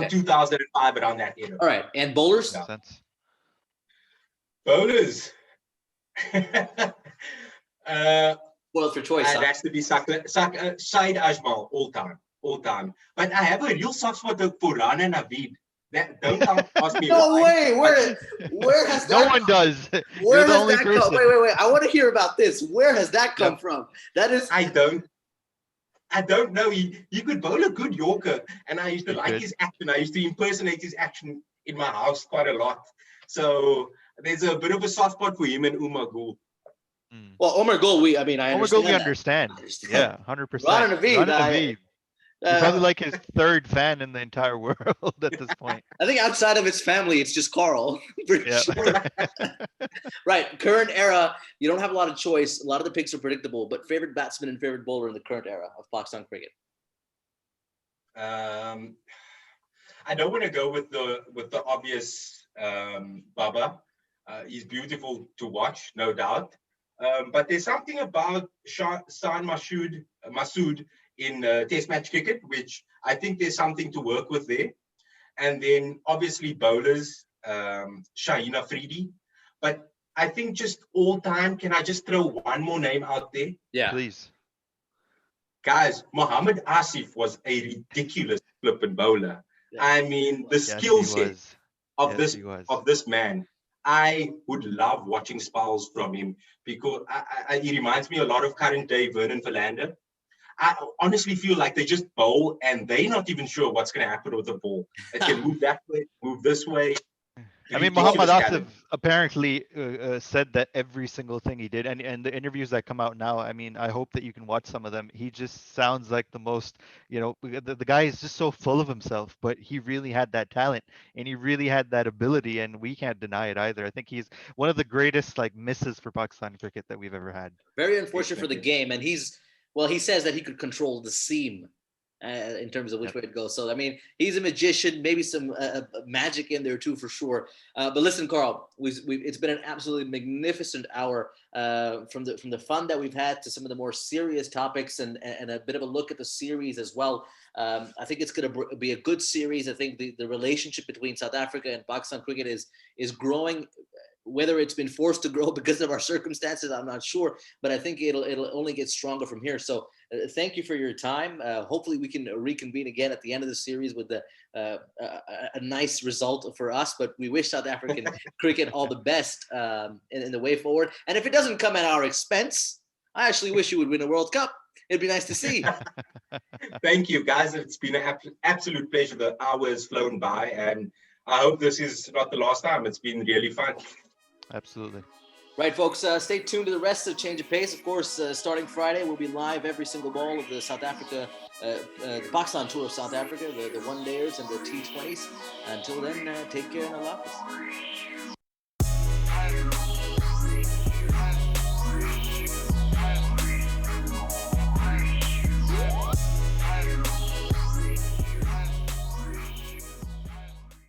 2005, around that era. All right, and bowlers? Makes sense. Bowlers. Well, for choice. It has to be Said Ajmal, all time. But I have a real soft spot for Rana Naveed. Don't ask me. No way. Where has that? No one does. Where has that come? Wait. I want to hear about this. Where has that come from? That is. I don't know. He could bowl a good Yorker, and I used to like his action. I used to impersonate his action in my house quite a lot. So there's a bit of a soft spot for him and Umar Gul. Well, Umar Gul, I understand. Yeah, 100%. Rana Naveed. He's probably like his third fan in the entire world at this point. I think outside of his family, it's just Carl. Sure. Right. Current era, you don't have a lot of choice. A lot of the picks are predictable, but favorite batsman and favorite bowler in the current era of Pakistan cricket? I don't want to go with the obvious Baba. He's beautiful to watch, no doubt. But there's something about Shan Masood in Test match cricket, which I think there's something to work with there. And then obviously bowlers, Shaheen Afridi. But I think just all time, can I just throw one more name out there? Yeah. Please. Guys, Mohammad Asif was a ridiculous flippant bowler. Yeah. I mean, the skill set of this man. I would love watching spells from him because he reminds me a lot of current day Vernon Philander. I honestly feel like they just bowl and they're not even sure what's going to happen with the ball. It can move that way, move this way. I mean, Mohammad Asif apparently said that every single thing he did, and the interviews that come out now, I mean, I hope that you can watch some of them. He just sounds like the most, the guy is just so full of himself, but he really had that talent and he really had that ability, and we can't deny it either. I think he's one of the greatest misses for Pakistan cricket that we've ever had. Very unfortunate for the game, and he says that he could control the seam. In terms of which way it goes. So, I mean, he's a magician, maybe some magic in there too, for sure. But listen, Carl, it's been an absolutely magnificent hour from the fun that we've had to some of the more serious topics and a bit of a look at the series as well. I think it's going to be a good series. I think the relationship between South Africa and Pakistan cricket is growing. Whether it's been forced to grow because of our circumstances, I'm not sure, but I think it'll only get stronger from here. So thank you for your time. Hopefully we can reconvene again at the end of the series with a nice result for us, but we wish South African cricket all the best in the way forward. And if it doesn't come at our expense, I actually wish you would win a World Cup. It'd be nice to see. Thank you, guys. It's been an absolute pleasure. The hour has flown by, and I hope this is not the last time. It's been really fun. Absolutely. Right, folks, stay tuned to the rest of Change of Pace. Of course, starting Friday, we'll be live every single ball of the South Africa, the Pakistan tour of South Africa, the one-dayers and the T20s. Until then, take care and Allah Hafiz.